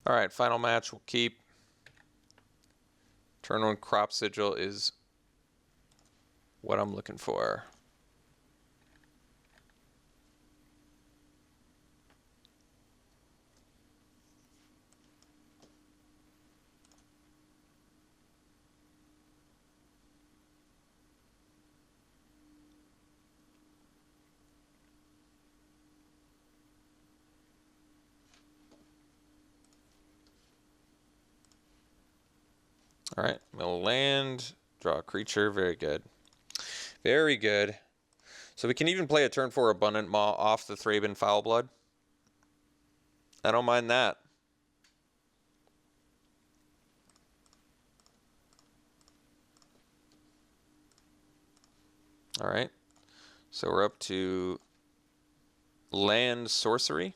All right, final match we'll keep. Turn 1 crop sigil is what I'm looking for. All right, we'll land, draw a creature. Very good. Very good. So we can even play a turn 4 Abundant Maw off the Thraben Foulblood. I don't mind that. All right. So we're up to land sorcery.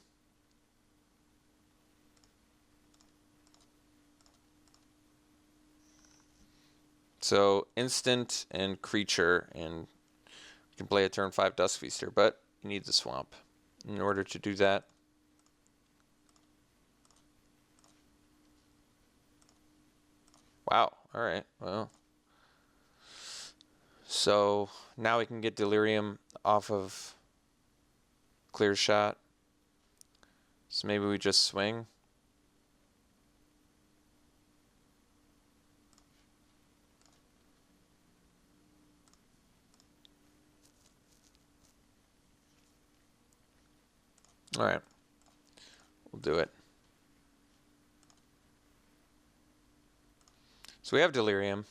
So instant and creature, and you can play a turn 5 Dusk Feaster, but you need the swamp in order to do that. Wow. All right. Well. So now we can get Delirium off of Clear Shot. So maybe we just swing. All right. We'll do it. So we have Delirium,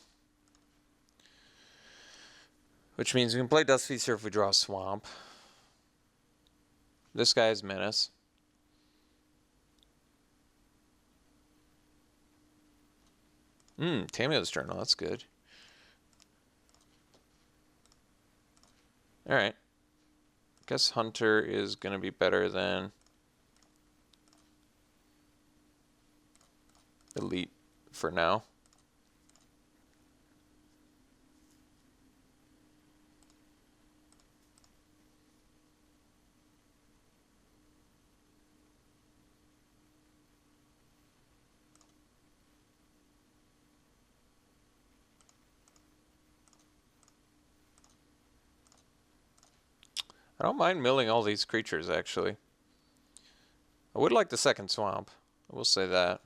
which means we can play Dust Feaster if we draw a Swamp. This guy is Menace. Tamio's Journal, that's good. Alright. Guess Hunter is going to be better than Elite for now. I don't mind milling all these creatures, actually. I would like the second swamp. I will say that.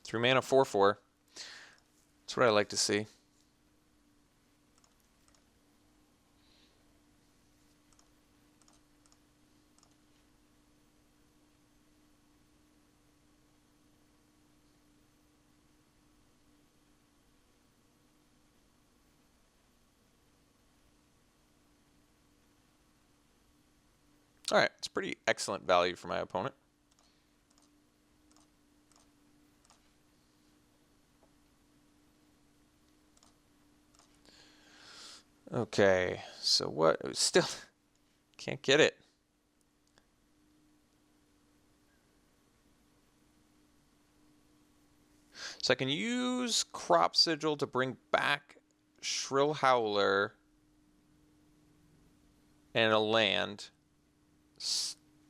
Through mana 4/4. That's what I like to see. Alright, it's pretty excellent value for my opponent. Okay, so what? Still can't get it. So I can use Crop Sigil to bring back Shrill Howler and a land.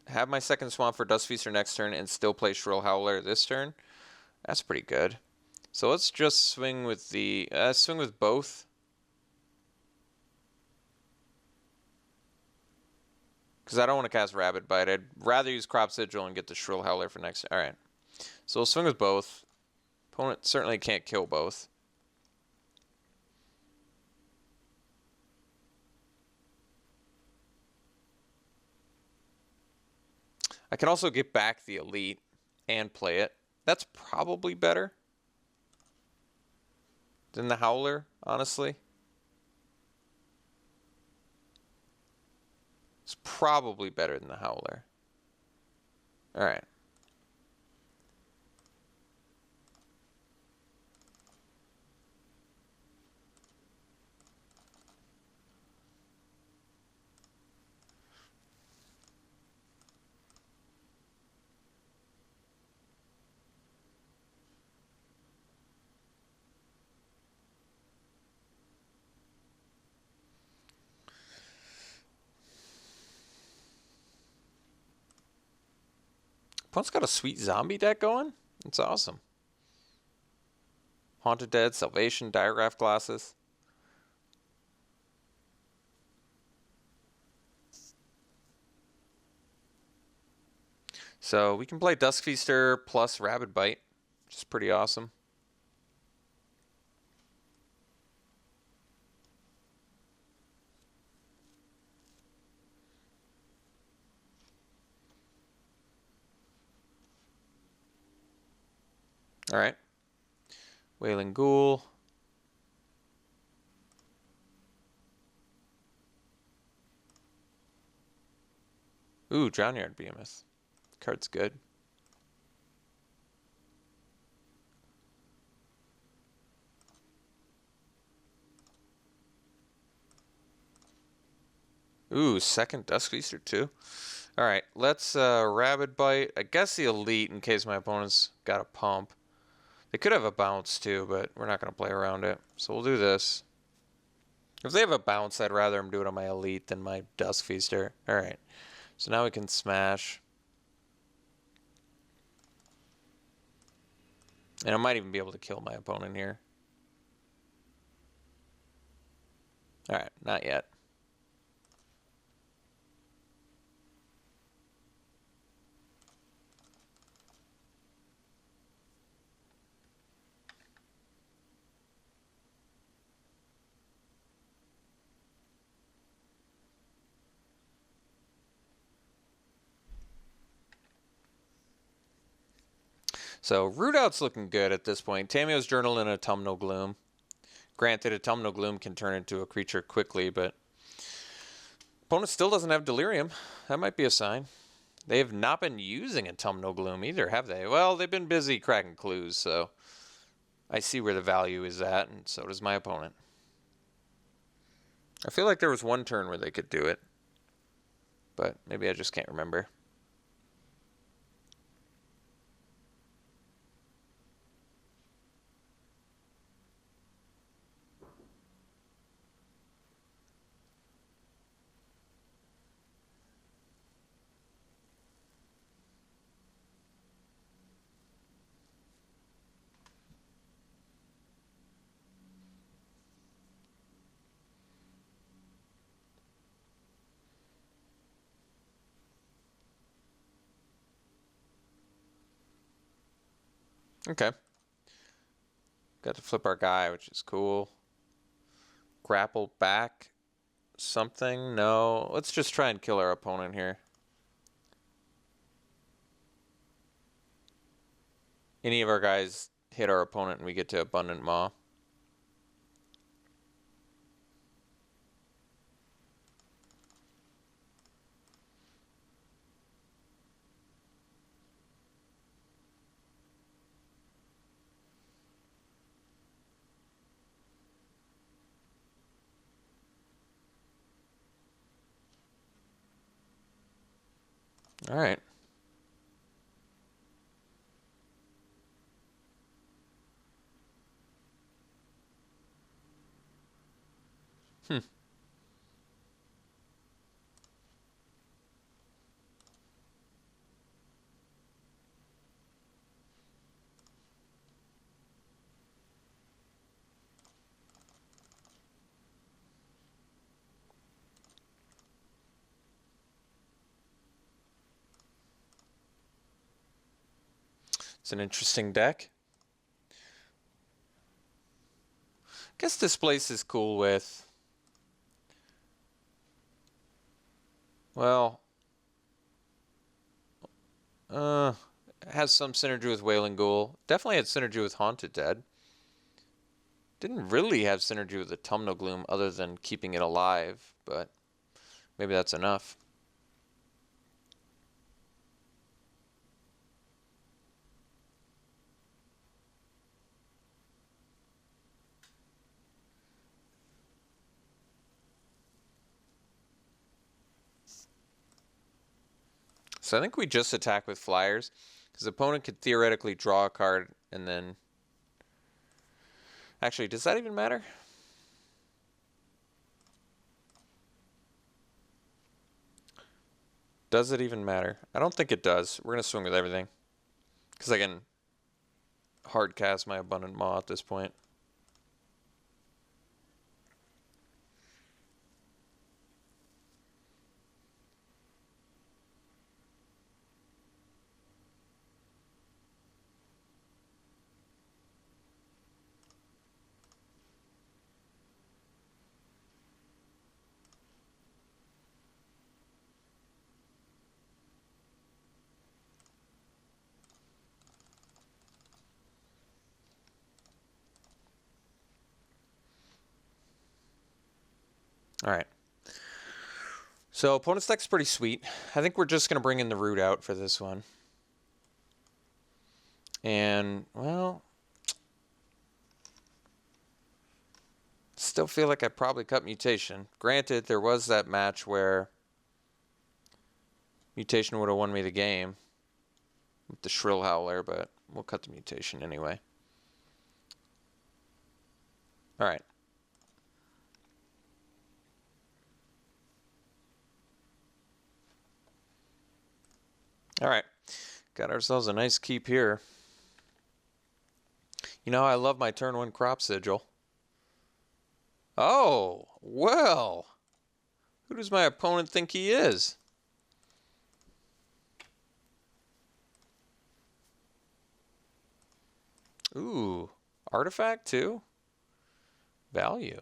Have my second swamp for Dust Feaster next turn and still play Shrill Howler this turn. That's pretty good. So let's just swing with the swing with both. Because I don't want to cast Rabid Bite. I'd rather use Crop Sigil and get the Shrill Howler for next. All right. So we'll swing with both. Opponent certainly can't kill both. I can also get back the Elite and play it. That's probably better than the Howler, honestly. It's probably better than the Howler. All right. Opponent's got a sweet zombie deck going. That's awesome. Haunted Dead, Salvation, Diagraph Glasses. So we can play Dusk Feaster plus Rabid Bite, which is pretty awesome. All right. Wailing Ghoul. Ooh, Drownyard Behemoth. Card's good. Ooh, second Dusk Feaster too. All right, let's Rabid Bite. I guess the Elite in case my opponent's got a pump. They could have a bounce too, but we're not going to play around it. So we'll do this. If they have a bounce, I'd rather them do it on my Elite than my Dusk Feaster. All right, so now we can smash. And I might even be able to kill my opponent here. All right, not yet. So Root Out's looking good at this point. Tamio's Journal and Autumnal Gloom. Granted, Autumnal Gloom can turn into a creature quickly, but opponent still doesn't have Delirium. That might be a sign. They have not been using Autumnal Gloom either, have they? Well, they've been busy cracking clues, so I see where the value is at, and so does my opponent. I feel like there was one turn where they could do it, but maybe I just can't remember. Okay. Got to flip our guy, which is cool. Grapple back something? No. Let's just try and kill our opponent here. Any of our guys hit our opponent and we get to Abundant Maw. All right. It's an interesting deck. I guess Displace is cool with... Well... it has some synergy with Wailing Ghoul. Definitely had synergy with Haunted Dead. Didn't really have synergy with Autumnal Gloom other than keeping it alive, but maybe that's enough. So I think we just attack with Flyers, because the opponent could theoretically draw a card and then... Actually, does that even matter? Does it even matter? I don't think it does. We're going to swing with everything. Because I can hard cast my Abundant Maw at this point. Alright. So opponent's deck's pretty sweet. I think we're just going to bring in the Root out for this one. And, well, still feel like I probably cut Mutation. Granted, there was that match where Mutation would have won me the game with the Shrill Howler, but we'll cut the Mutation anyway. Alright. Alright. Got ourselves a nice keep here. You know, I love my turn 1 Crop Sigil. Oh, well. Who does my opponent think he is? Ooh, artifact too? Value.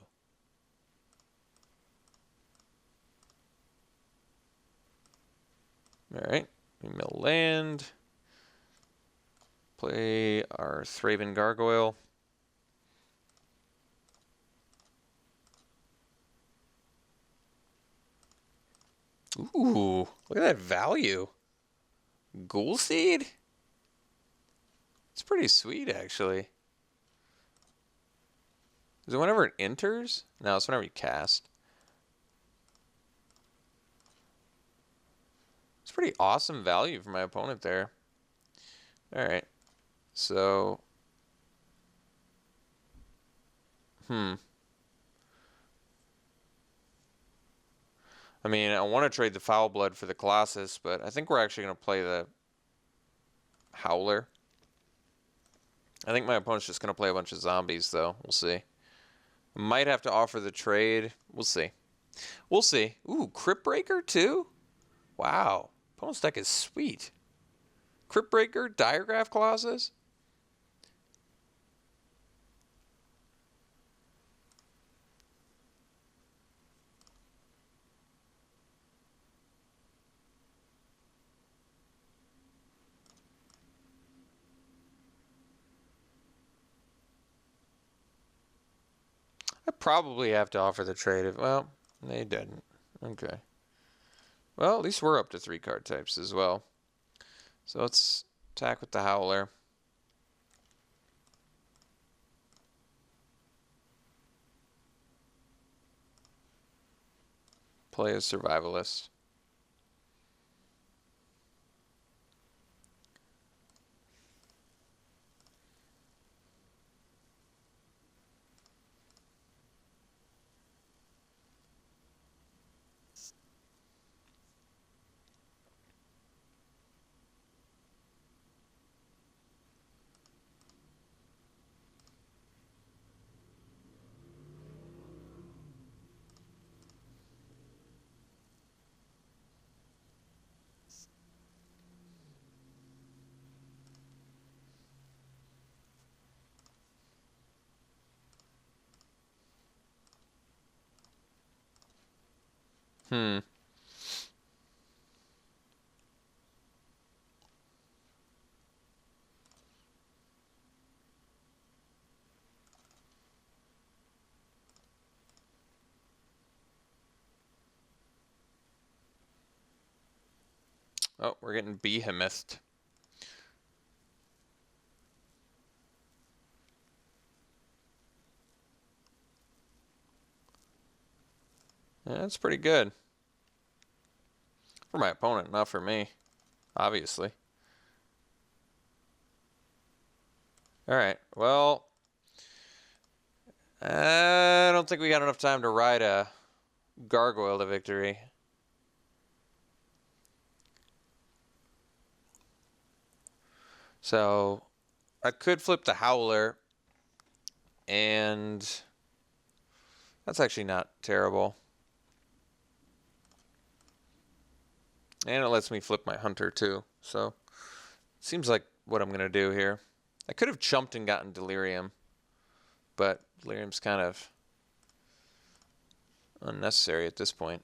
Alright, we mill land. Play our Thraben Gargoyle. Ooh, look at that value. Ghoul Seed? It's pretty sweet, actually. Is it whenever it enters? No, it's whenever you cast. It's pretty awesome value for my opponent there. Alright. So... I mean, I want to trade the Foul Blood for the Colossus, but I think we're actually going to play the Howler. I think my opponent's just going to play a bunch of zombies, though. We'll see. Might have to offer the trade. We'll see. We'll see. Ooh, Crypt Breaker, too? Wow. Opponent's deck is sweet. Crypt Breaker, Diregraph Colossus? I probably have to offer the trade. Well, they didn't. Okay. Well, at least we're up to 3 card types as well. So let's attack with the Howler. Play a Survivalist. Oh, we're getting Behemoth. Yeah, that's pretty good. For my opponent, not for me. Obviously. Alright, well... I don't think we got enough time to ride a Gargoyle to victory. So I could flip the Howler, and that's actually not terrible. And it lets me flip my Hunter too. So seems like what I'm going to do here. I could have chumped and gotten Delirium, but Delirium's kind of unnecessary at this point.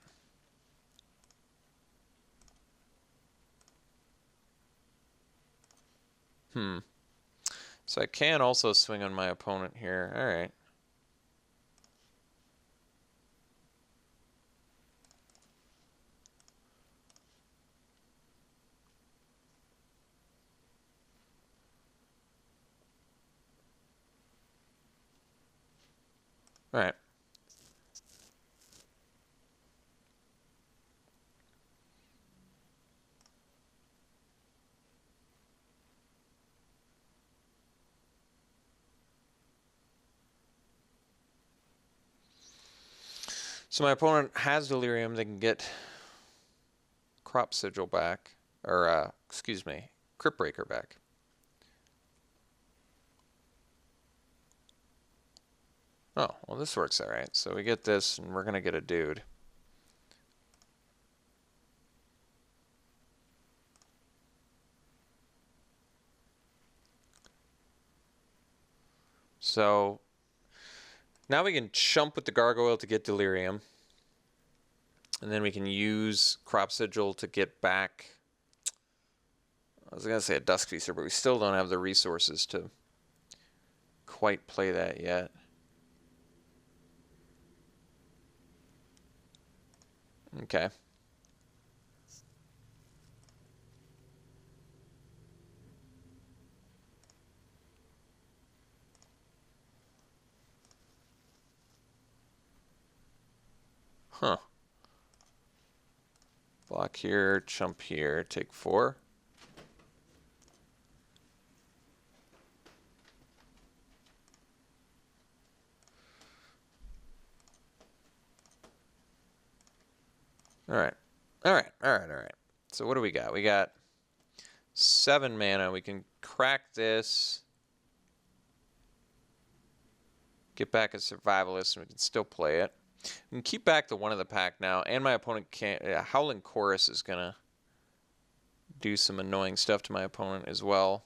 So I can also swing on my opponent here. All right. All right. So my opponent has Delirium. They can get Crop Sigil back, or excuse me, Crypt Breaker back. Oh, well, this works all right. So we get this, and we're going to get a dude. So now we can chump with the Gargoyle to get Delirium. And then we can use Crop Sigil to get back. I was going to say a Dusk Feaster, but we still don't have the resources to quite play that yet. Okay. Huh. Block here, chump here, take 4. All right. All right. All right. All right. So what do we got? We got 7 mana. We can crack this. Get back a Survivalist, and we can still play it. We can keep back the one of the pack now, and my opponent can't. Howling Chorus is going to do some annoying stuff to my opponent as well.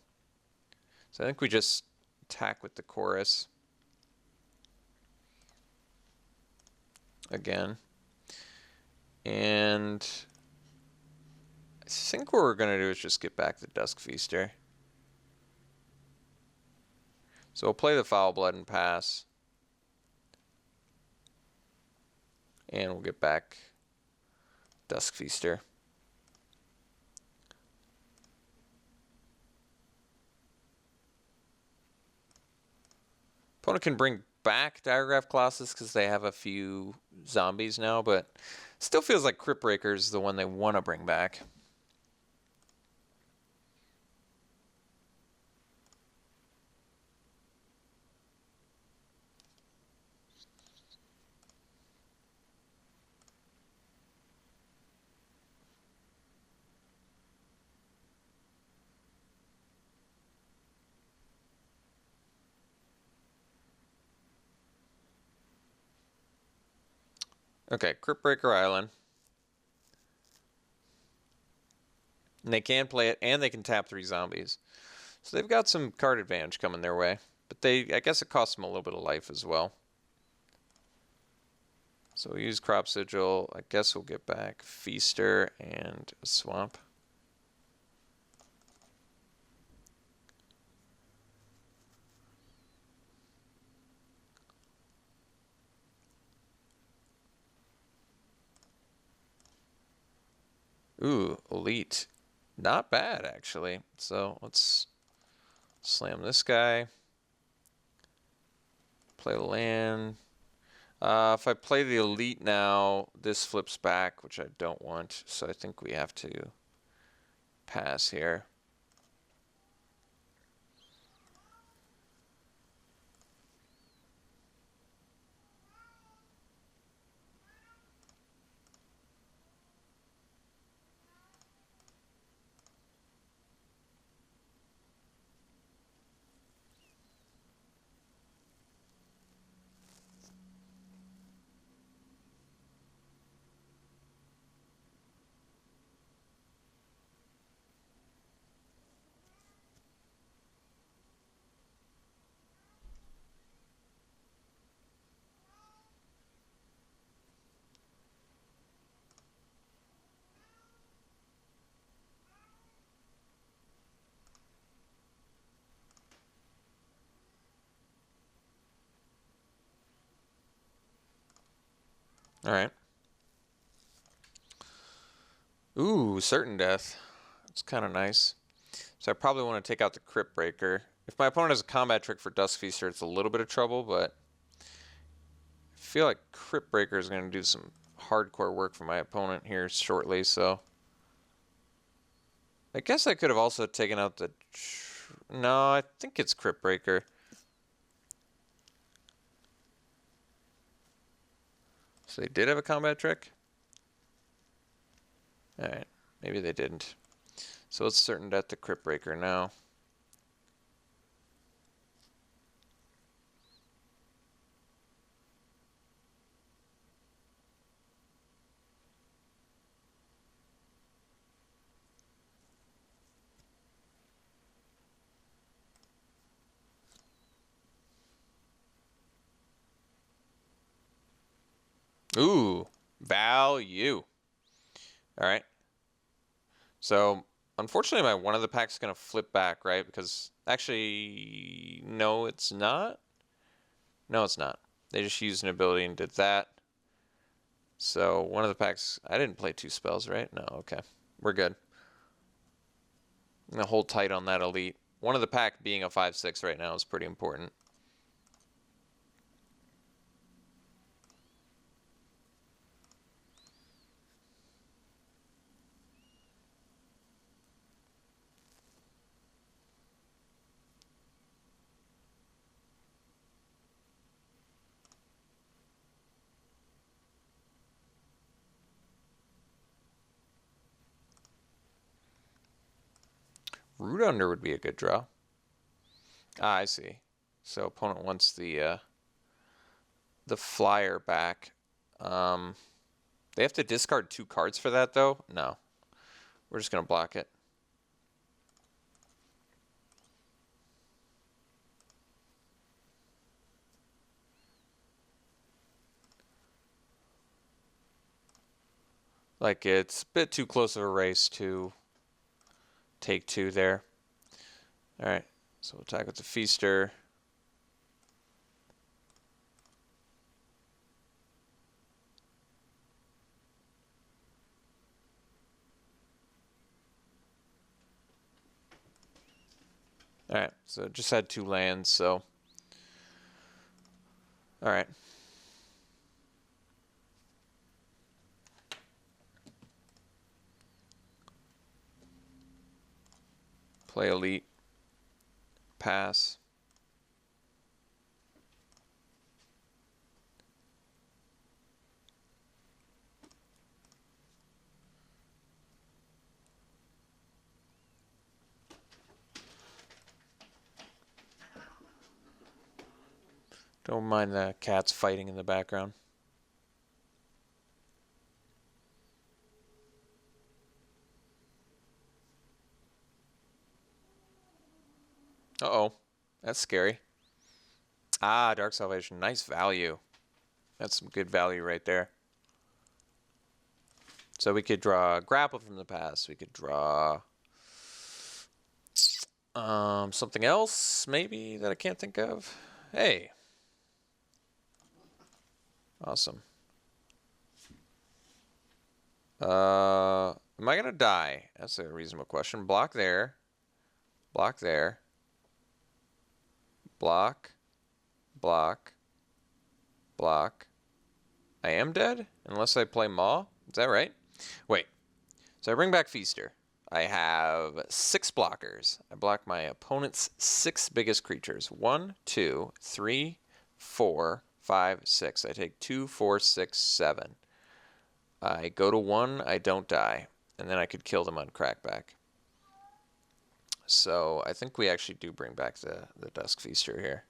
So I think we just attack with the Chorus again. And I think what we're going to do is just get back the Dusk Feaster. So we'll play the Foul Blood and pass. And we'll get back Dusk Feaster. Opponent can bring back Diregraph Colossus because they have a few zombies now, but still feels like Crypt Breaker is the one they want to bring back. Okay, Crypt Breaker Island. And they can play it, and they can tap 3 zombies. So they've got some card advantage coming their way. But I guess it costs them a little bit of life as well. So we'll use Crop Sigil. I guess we'll get back Feaster and a Swamp. Ooh, Elite. Not bad, actually. So let's slam this guy. Play the land. If I play the Elite now, this flips back, which I don't want. So I think we have to pass here. All right. Ooh, certain death. That's kind of nice. So I probably want to take out the Crypt Breaker. If my opponent has a combat trick for Dusk Feaster, it's a little bit of trouble, but I feel like Crypt Breaker is going to do some hardcore work for my opponent here shortly, so I guess I could have also taken out the... No, I think it's Crypt Breaker. So they did have a combat trick? Alright, maybe they didn't. So it's certain death to Crypt Breaker now. Ooh, value. Alright. So, unfortunately, my one of the packs is going to flip back, right? Because, actually, no, it's not. No, it's not. They just used an ability and did that. So, one of the packs... I didn't play 2 spells, right? No, okay. We're good. I'm going to hold tight on that elite. One of the pack being a 5/6 right now is pretty important. Root Under would be a good draw. Ah, I see. So opponent wants the flyer back. They have to discard 2 cards for that, though? No. We're just going to block it. Like, it's a bit too close of a race to take 2 there. Alright, so we'll attack with the Feaster. Alright, so it just had 2 lands, so... Alright. Play Elite. Pass. Don't mind the cats fighting in the background. Uh-oh. That's scary. Ah, Dark Salvation. Nice value. That's some good value right there. So we could draw Grapple from the past. We could draw something else, maybe, that I can't think of. Hey. Awesome. Am I going to die? That's a reasonable question. Block there. Block there. Block. Block. Block. I am dead? Unless I play Maw? Is that right? Wait. So I bring back Feaster. I have 6 blockers. I block my opponent's 6 biggest creatures. 1, 2, 3, 4, 5, 6. I take 2, 4, 6, 7. I go to 1, I don't die. And then I could kill them on Crackback. So I think we actually do bring back the Dusk Feaster here.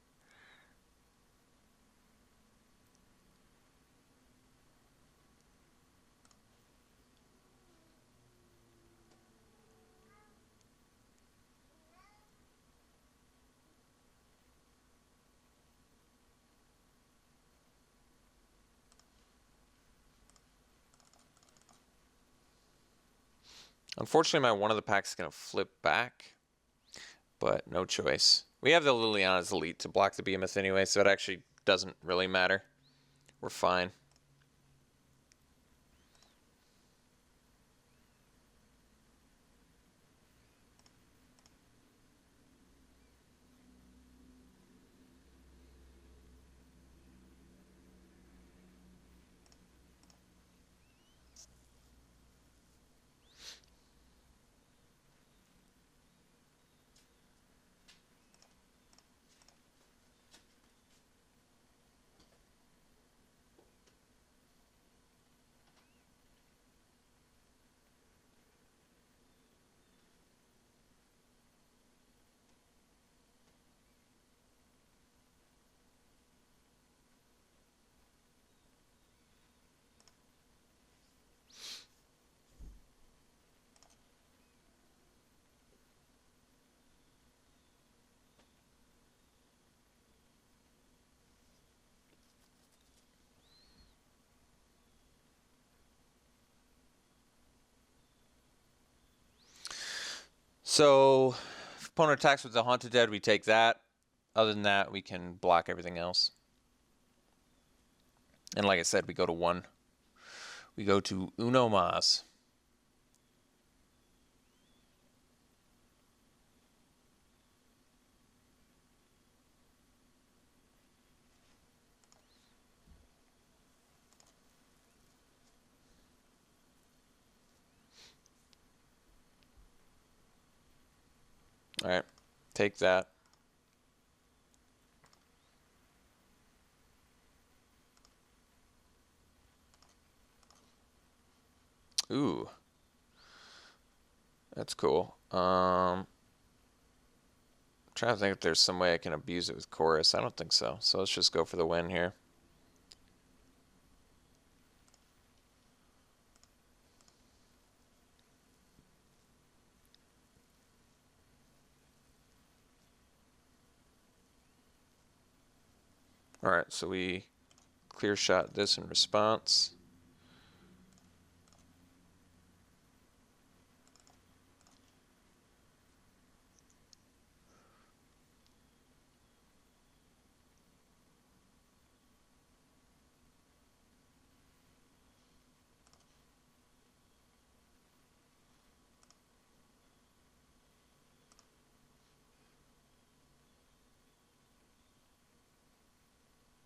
Unfortunately, my one of the packs is going to flip back, but no choice. We have the Liliana's Elite to block the Behemoth anyway, so it actually doesn't really matter. We're fine. So, if opponent attacks with the Haunted Dead, we take that. Other than that, we can block everything else. And like I said, we go to 1. We go to Uno Mas. All right, take that. Ooh, that's cool. I'm trying to think if there's some way I can abuse it with Chorus. I don't think so. So let's just go for the win here. All right, so we clear shot this in response.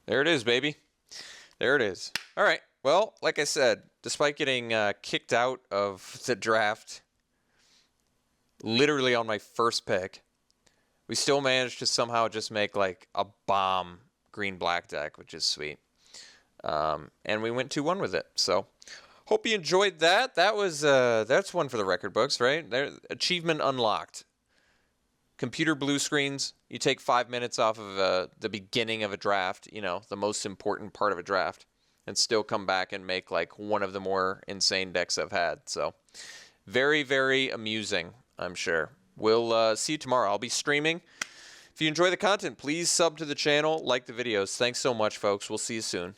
There it is, baby. There it is. All right. Well, like I said, despite getting kicked out of the draft literally on my first pick, we still managed to somehow just make like a bomb green-black deck, which is sweet. And we went 2-1 with it. So hope you enjoyed that. That's one for the record books, right? There, achievement unlocked. Computer blue screens, you take 5 minutes off of the beginning of a draft, you know, the most important part of a draft, and still come back and make like one of the more insane decks I've had. So very, very amusing, I'm sure. We'll see you tomorrow. I'll be streaming. If you enjoy the content, please sub to the channel, like the videos. Thanks so much, folks. We'll see you soon.